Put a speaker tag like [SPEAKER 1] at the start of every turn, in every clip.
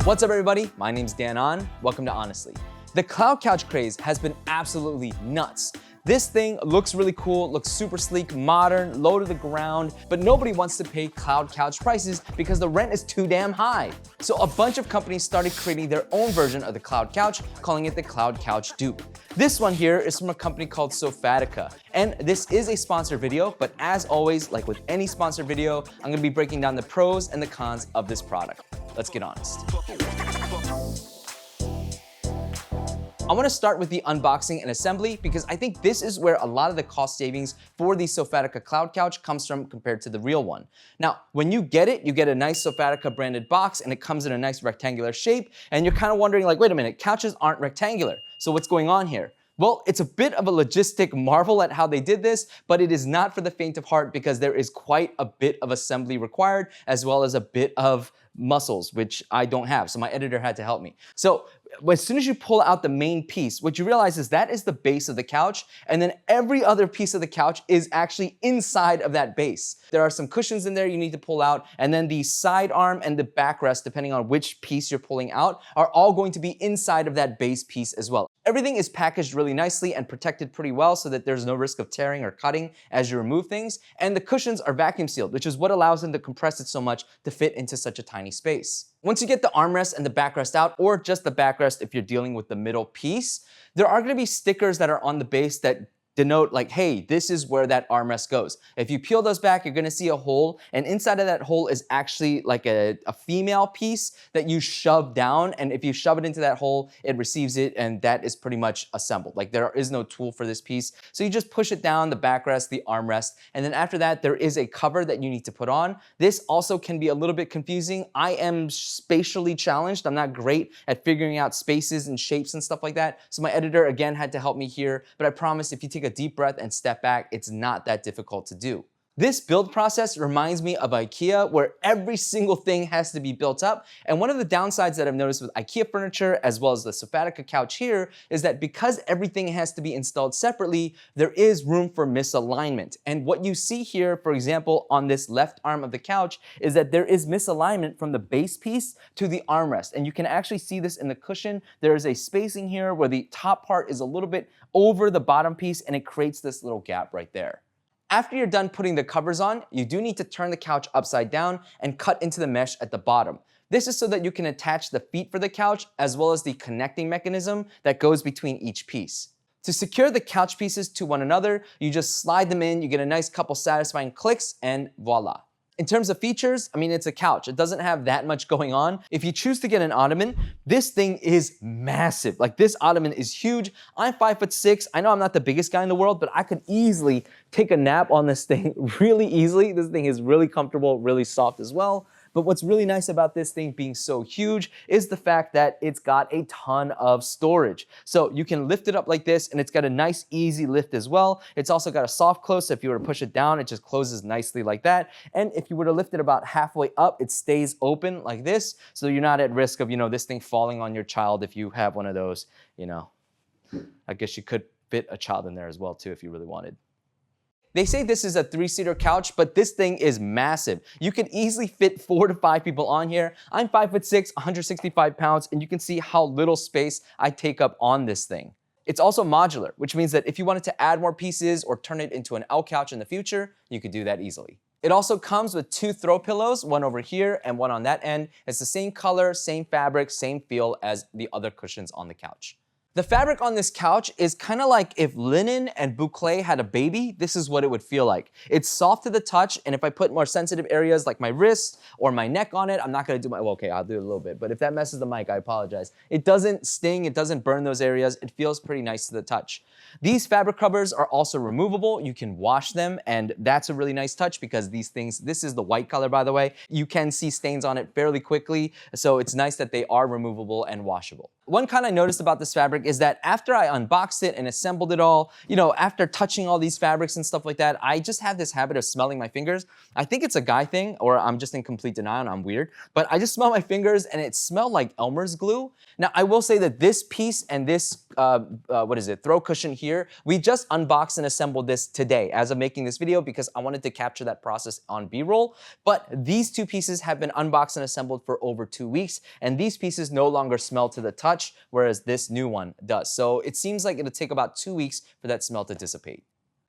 [SPEAKER 1] What's up everybody? My name's Dan Ahn. Welcome to Ahnestly. The Cloud Couch craze has been absolutely nuts. This thing looks really cool, looks super sleek, modern, low to the ground, but nobody wants to pay Cloud Couch prices because the rent is too damn high. So a bunch of companies started creating their own version of the Cloud Couch, calling it the Cloud Couch Dupe. This one here is from a company called Sofatica, and this is a sponsored video, but as always, like with any sponsored video, I'm gonna be breaking down the pros and the cons of this product. Let's get honest. I want to start with the unboxing and assembly because I think this is where a lot of the cost savings for the Sofatica Cloud Couch comes from compared to the real one. Now, when you get it, you get a nice Sofatica branded box and it comes in a nice rectangular shape, and you're kind of wondering like, wait a minute, couches aren't rectangular, so what's going on here? Well, it's a bit of a logistic marvel at how they did this, but it is not for the faint of heart because there is quite a bit of assembly required as well as a bit of muscles, which I don't have, so my editor had to help me. So as soon as you pull out the main piece, what you realize is that is the base of the couch, and then every other piece of the couch is actually inside of that base. There are some cushions in there you need to pull out, and then the side arm and the backrest, depending on which piece you're pulling out, are all going to be inside of that base piece as well. Everything is packaged really nicely and protected pretty well so that there's no risk of tearing or cutting as you remove things, and the cushions are vacuum sealed, which is what allows them to compress it so much to fit into such a tiny space. Once you get the armrest and the backrest out, or just the backrest if you're dealing with the middle piece, there are gonna be stickers that are on the base that denote like, hey, this is where that armrest goes. If you peel those back, you're gonna see a hole, and inside of that hole is actually like a female piece that you shove down, and if you shove it into that hole, it receives it, and that is pretty much assembled. Like there is no tool for this piece, so you just push it down, the backrest, the armrest, and then after that, there is a cover that you need to put on. This also can be a little bit confusing. I am spatially challenged. I'm not great at figuring out spaces and shapes and stuff like that, so my editor, again, had to help me here, but I promise if you take a deep breath and step back, it's not that difficult to do. This build process reminds me of IKEA, where every single thing has to be built up. And one of the downsides that I've noticed with IKEA furniture, as well as the Sofatica couch here, is that because everything has to be installed separately, there is room for misalignment. And what you see here, for example, on this left arm of the couch, is that there is misalignment from the base piece to the armrest. And you can actually see this in the cushion. There is a spacing here where the top part is a little bit over the bottom piece, and it creates this little gap right there. After you're done putting the covers on, you do need to turn the couch upside down and cut into the mesh at the bottom. This is so that you can attach the feet for the couch as well as the connecting mechanism that goes between each piece. To secure the couch pieces to one another, you just slide them in, you get a nice couple satisfying clicks, and voila. In terms of features, I mean, it's a couch. It doesn't have that much going on. If you choose to get an Ottoman, this thing is massive. Like this Ottoman is huge. I'm 5'6". I know I'm not the biggest guy in the world, but I could easily take a nap on this thing really easily. This thing is really comfortable, really soft as well. But what's really nice about this thing being so huge is the fact that it's got a ton of storage. So you can lift it up like this, and it's got a nice easy lift as well. It's also got a soft close, so if you were to push it down, it just closes nicely like that. And if you were to lift it about halfway up, it stays open like this, so you're not at risk of, this thing falling on your child if you have one of those, I guess you could fit a child in there as well too if you really wanted. They say this is a 3-seater couch, but this thing is massive. You can easily fit 4 to 5 people on here. I'm 5'6", 165 pounds, and you can see how little space I take up on this thing. It's also modular, which means that if you wanted to add more pieces or turn it into an L couch in the future, you could do that easily. It also comes with 2 throw pillows, one over here and one on that end. It's the same color, same fabric, same feel as the other cushions on the couch. The fabric on this couch is kind of like if linen and boucle had a baby, this is what it would feel like. It's soft to the touch, and if I put more sensitive areas like my wrists or my neck on it, I'm not gonna do well, okay, I'll do it a little bit, but if that messes the mic, I apologize. It doesn't sting, it doesn't burn those areas, it feels pretty nice to the touch. These fabric covers are also removable. You can wash them, and that's a really nice touch because these things, this is the white color by the way, you can see stains on it fairly quickly, so it's nice that they are removable and washable. One con I noticed about this fabric is that after I unboxed it and assembled it all, after touching all these fabrics and stuff like that, I just have this habit of smelling my fingers. I think it's a guy thing, or I'm just in complete denial and I'm weird, but I just smell my fingers and it smelled like Elmer's glue. Now, I will say that this piece and this, throw cushion here, we just unboxed and assembled this today as of making this video because I wanted to capture that process on B-roll. But these two pieces have been unboxed and assembled for over 2 weeks, and these pieces no longer smell to the touch, whereas this new one does. So it seems like it'll take about 2 weeks for that smell to dissipate.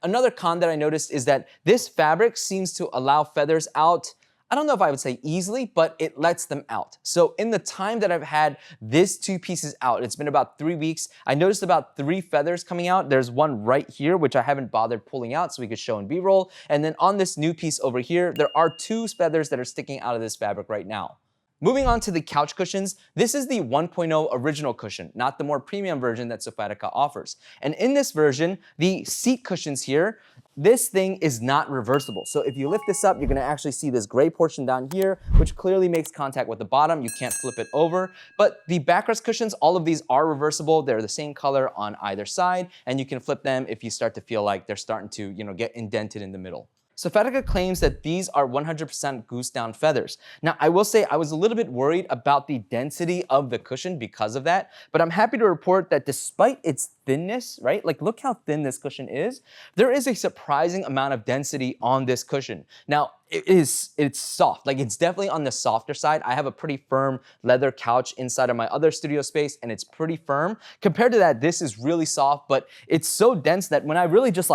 [SPEAKER 1] Another con that I noticed is that this fabric seems to allow feathers out. I don't know if I would say easily, but it lets them out. So in the time that I've had these two pieces out, it's been about 3 weeks, I noticed about 3 feathers coming out. There's one right here, which I haven't bothered pulling out so we could show in B-roll. And then on this new piece over here, there are 2 feathers that are sticking out of this fabric right now. Moving on to the couch cushions, this is the 1.0 original cushion, not the more premium version that Sofatica offers. And in this version, the seat cushions here, this thing is not reversible. So if you lift this up, you're gonna actually see this gray portion down here, which clearly makes contact with the bottom. You can't flip it over. But the backrest cushions, all of these are reversible. They're the same color on either side, and you can flip them if you start to feel like they're starting to, get indented in the middle. Sofatica claims that these are 100% goose down feathers. Now, I will say I was a little bit worried about the density of the cushion because of that, but I'm happy to report that despite its thinness, right? Like, look how thin this cushion is. There is a surprising amount of density on this cushion. Now, it's soft. Like, it's definitely on the softer side. I have a pretty firm leather couch inside of my other studio space, and it's pretty firm. Compared to that, this is really soft, but it's so dense that when I really just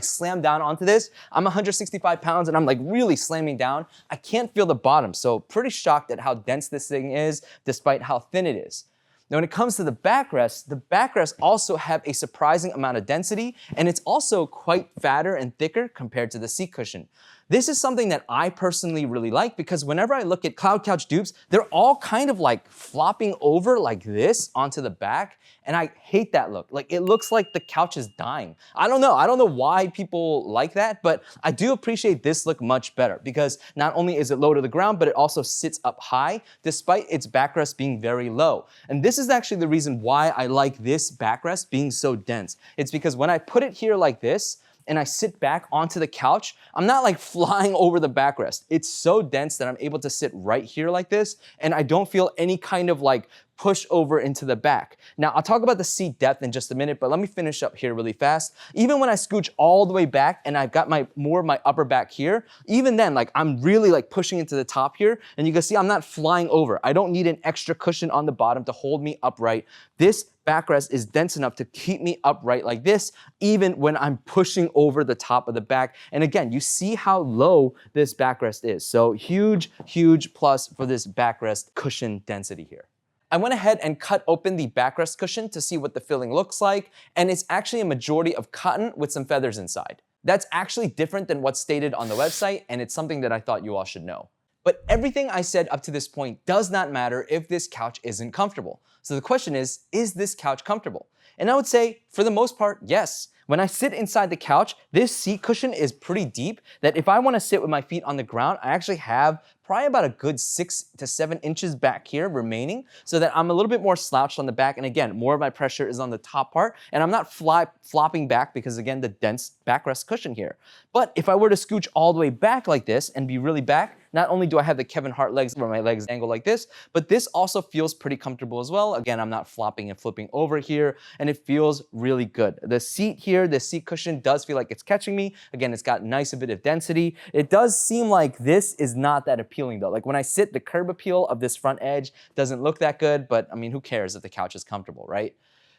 [SPEAKER 1] slam down onto this, I'm 165 pounds and I'm like really slamming down. I can't feel the bottom. So pretty shocked at how dense this thing is, despite how thin it is. Now, when it comes to the backrests also have a surprising amount of density, and it's also quite fatter and thicker compared to the seat cushion. This is something that I personally really like because whenever I look at Cloud Couch Dupes, they're all kind of like flopping over like this onto the back, and I hate that look. Like, it looks like the couch is dying. I don't know why people like that, but I do appreciate this look much better because not only is it low to the ground, but it also sits up high despite its backrest being very low. And this is actually the reason why I like this backrest being so dense. It's because when I put it here like this, and I sit back onto the couch, I'm not like flying over the backrest. It's so dense that I'm able to sit right here like this, and I don't feel any kind of like push over into the back. Now, I'll talk about the seat depth in just a minute, but let me finish up here really fast. Even when I scooch all the way back and I've got more of my upper back here, even then, like, I'm really like pushing into the top here, and you can see I'm not flying over. I don't need an extra cushion on the bottom to hold me upright. This backrest is dense enough to keep me upright like this, even when I'm pushing over the top of the back. And again, you see how low this backrest is. So huge, huge plus for this backrest cushion density here. I went ahead and cut open the backrest cushion to see what the filling looks like, and it's actually a majority of cotton with some feathers inside. That's actually different than what's stated on the website, and it's something that I thought you all should know. But everything I said up to this point does not matter if this couch isn't comfortable. So the question is this couch comfortable? And I would say, for the most part, yes. When I sit inside the couch, this seat cushion is pretty deep that if I want to sit with my feet on the ground, I actually have probably about a good 6 to 7 inches back here remaining so that I'm a little bit more slouched on the back. And again, more of my pressure is on the top part and I'm not flopping back because again, the dense backrest cushion here. But if I were to scooch all the way back like this and be really back, not only do I have the Kevin Hart legs where my legs angle like this, but this also feels pretty comfortable as well. Again, I'm not flopping and flipping over here and it feels really good. The seat here, the seat cushion does feel like it's catching me. Again, it's got nice a bit of density. It does seem like this is not that appealing though. Like when I sit, the curb appeal of this front edge doesn't look that good, but I mean, who cares if the couch is comfortable, right?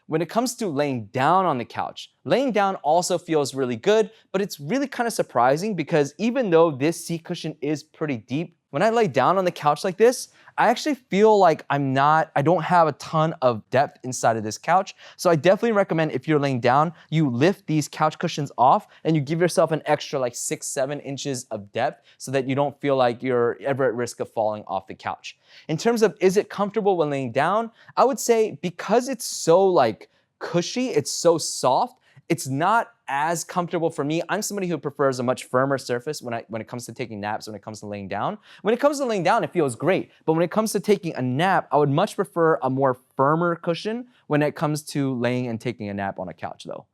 [SPEAKER 1] When it comes to laying down on the couch, laying down also feels really good, but it's really kind of surprising because even though this seat cushion is pretty deep, when I lay down on the couch like this, I actually feel like I don't have a ton of depth inside of this couch. So I definitely recommend if you're laying down, you lift these couch cushions off and you give yourself an extra like 6-7 inches of depth so that you don't feel like you're ever at risk of falling off the couch. In terms of is it comfortable when laying down, I would say because it's so like cushy, it's so soft, it's not as comfortable for me. I'm somebody who prefers a much firmer surface when it comes to taking naps, when it comes to laying down. When it comes to laying down, it feels great. But when it comes to taking a nap, I would much prefer a more firmer cushion when it comes to laying and taking a nap on a couch though.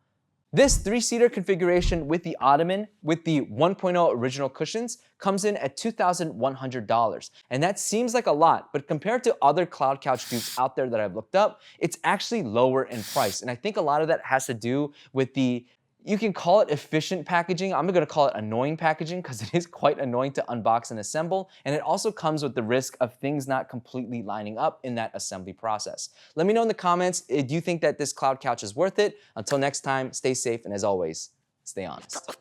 [SPEAKER 1] This 3-seater configuration with the Ottoman, with the 1.0 original cushions, comes in at $2,100. And that seems like a lot, but compared to other Cloud Couch dupes out there that I've looked up, it's actually lower in price. And I think a lot of that has to do with the, you can call it efficient packaging. I'm gonna call it annoying packaging because it is quite annoying to unbox and assemble. And it also comes with the risk of things not completely lining up in that assembly process. Let me know in the comments, do you think that this Cloud Couch is worth it? Until next time, stay safe, and as always, stay honest.